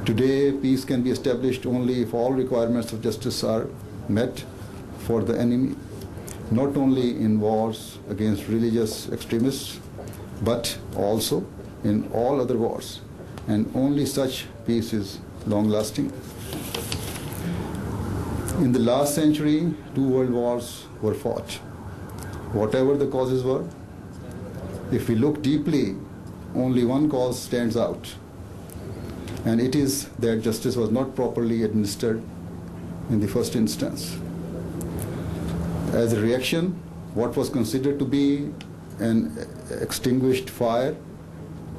Today, peace can be established only if all requirements of justice are met for the enemy, not only in wars against religious extremists, but also in all other wars, and only such peace is long-lasting. In the last century, 2 world wars were fought. Whatever the causes were, if we look deeply, only one cause stands out, and it is that justice was not properly administered in the first instance. As a reaction, what was considered to be an extinguished fire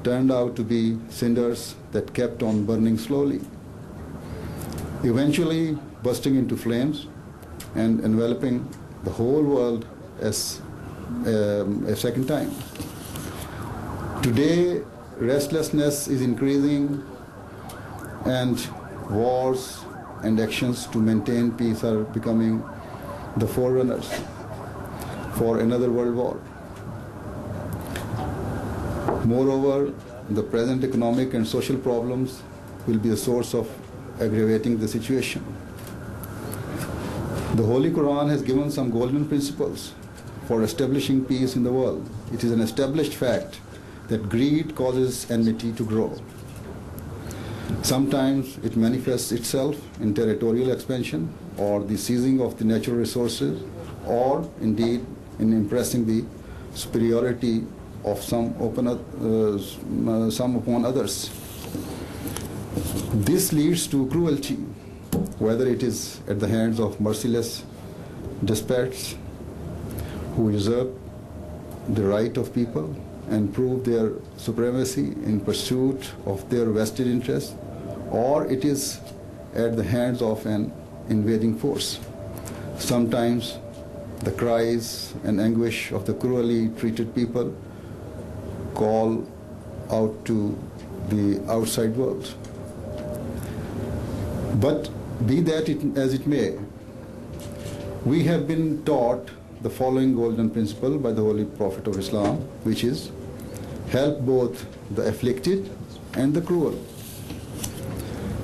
turned out to be cinders that kept on burning slowly, eventually bursting into flames and enveloping the whole world as a second time. Today, restlessness is increasing, and wars and actions to maintain peace are becoming the forerunners for another world war. Moreover, the present economic and social problems will be a source of aggravating the situation. The Holy Quran has given some golden principles for establishing peace in the world. It is an established fact that greed causes enmity to grow. Sometimes it manifests itself in territorial expansion or the seizing of the natural resources, or indeed in impressing the superiority of some upon others. This leads to cruelty, whether it is at the hands of merciless despots who usurp the right of people and prove their supremacy in pursuit of their vested interests, or it is at the hands of an invading force. Sometimes the cries and anguish of the cruelly treated people call out to the outside world. But be that as it may, we have been taught the following golden principle by the Holy Prophet of Islam, which is help both the afflicted and the cruel.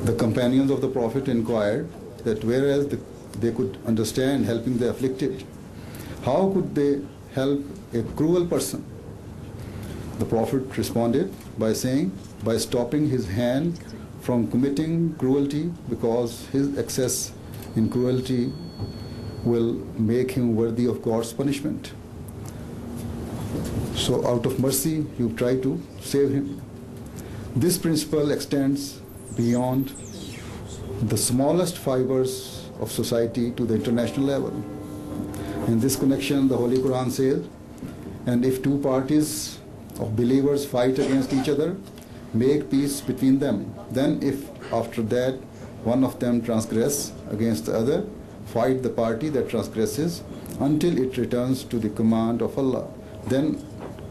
The companions of the Prophet inquired that whereas they could understand helping the afflicted, how could they help a cruel person? The Prophet responded by saying, by stopping his hand from committing cruelty, because his excess in cruelty will make him worthy of God's punishment. So out of mercy, you try to save him. This principle extends beyond the smallest fibers of society to the international level. In this connection, the Holy Quran says, and if two parties of believers fight against each other, make peace between them. Then if after that one of them transgress against the other, fight the party that transgresses until it returns to the command of Allah. Then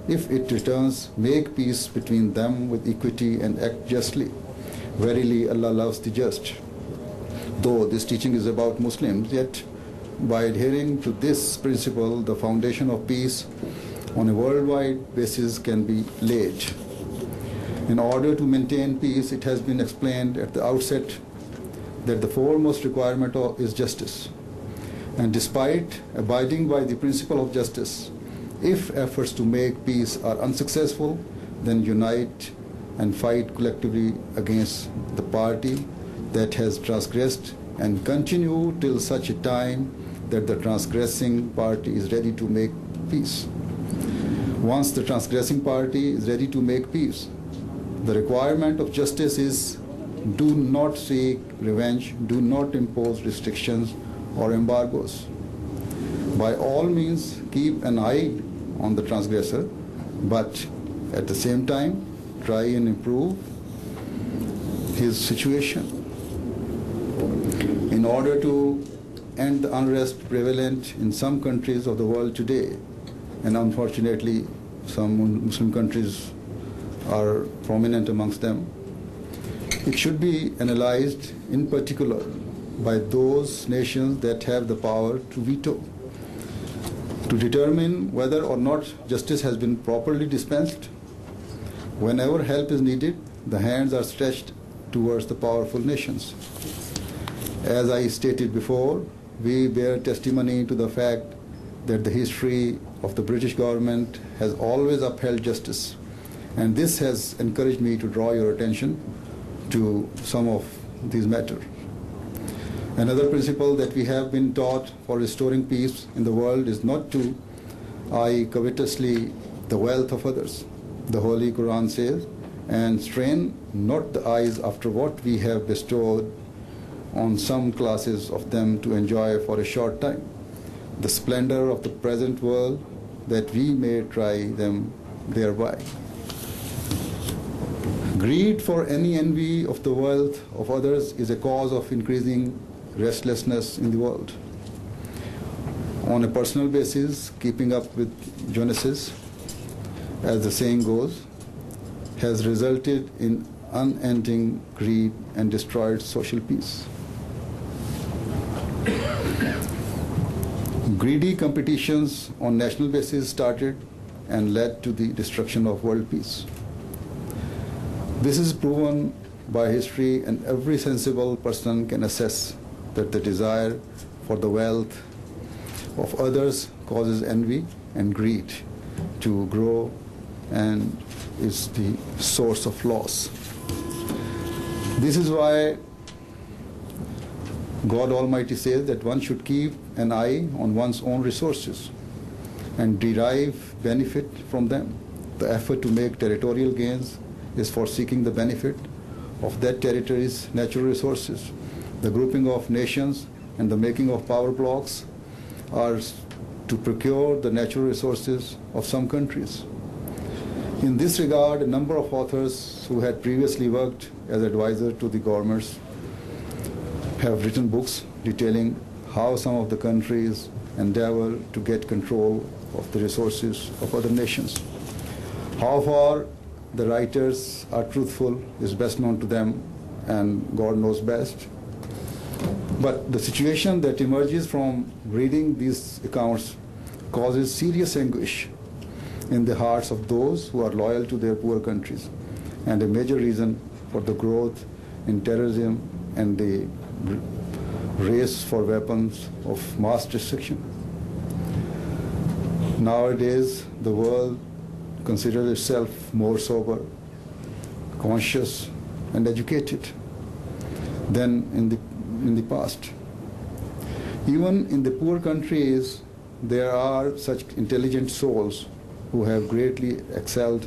if it returns, make peace between them with equity and act justly. Verily Allah loves the just. Though this teaching is about Muslims, yet by adhering to this principle, the foundation of peace on a worldwide basis can be laid. In order to maintain peace, it has been explained at the outset that the foremost requirement is justice. And despite abiding by the principle of justice, if efforts to make peace are unsuccessful, then unite and fight collectively against the party that has transgressed, and continue till such a time that the transgressing party is ready to make peace. Once the transgressing party is ready to make peace, the requirement of justice is do not seek revenge, do not impose restrictions or embargoes. By all means, keep an eye on the transgressor, but at the same time, try and improve his situation. In order to end the unrest prevalent in some countries of the world today, and unfortunately some Muslim countries are prominent amongst them, it should be analyzed in particular by those nations that have the power to veto, to determine whether or not justice has been properly dispensed. Whenever help is needed, the hands are stretched towards the powerful nations. As I stated before, we bear testimony to the fact that the history of the British government has always upheld justice, and this has encouraged me to draw your attention to some of these matters. Another principle that we have been taught for restoring peace in the world is not to eye covetously the wealth of others. The Holy Quran says, "And strain not the eyes after what we have bestowed on some classes of them to enjoy for a short time the splendor of the present world, that we may try them thereby." Greed for any envy of the wealth of others is a cause of increasing restlessness in the world. On a personal basis, keeping up with Joneses, as the saying goes, has resulted in unending greed and destroyed social peace. Greedy competitions on national basis started and led to the destruction of world peace. This is proven by history, and every sensible person can assess that the desire for the wealth of others causes envy and greed to grow and is the source of loss. This is why God Almighty says that one should keep an eye on one's own resources and derive benefit from them. The effort to make territorial gains is for seeking the benefit of that territory's natural resources. The grouping of nations and the making of power blocks are to procure the natural resources of some countries. In this regard, a number of authors who had previously worked as advisors to the governments have written books detailing how some of the countries endeavor to get control of the resources of other nations. How far the writers are truthful is best known to them, and God knows best. But the situation that emerges from reading these accounts causes serious anguish in the hearts of those who are loyal to their poor countries, and a major reason for the growth in terrorism and the race for weapons of mass destruction. Nowadays, the world considers itself more sober, conscious, and educated than in the past. Even in the poor countries, there are such intelligent souls who have greatly excelled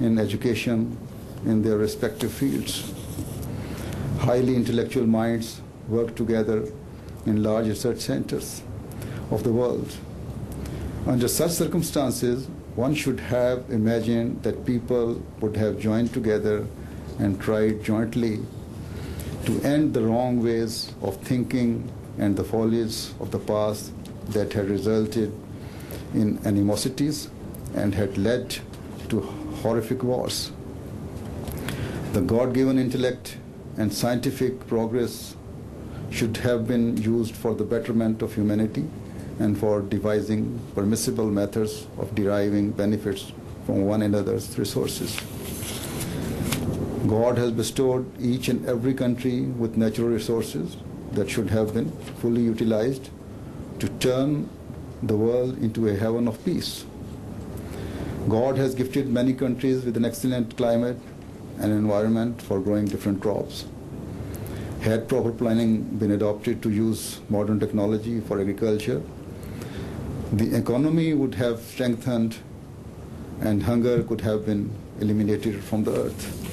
in education in their respective fields. Highly intellectual minds work together in large research centers of the world. Under such circumstances, one should have imagined that people would have joined together and tried jointly to end the wrong ways of thinking and the follies of the past that had resulted in animosities and had led to horrific wars. The God-given intellect and scientific progress should have been used for the betterment of humanity and for devising permissible methods of deriving benefits from one another's resources. God has bestowed each and every country with natural resources that should have been fully utilized to turn the world into a heaven of peace. God has gifted many countries with an excellent climate and environment for growing different crops. Had proper planning been adopted to use modern technology for agriculture, the economy would have strengthened and hunger could have been eliminated from the earth.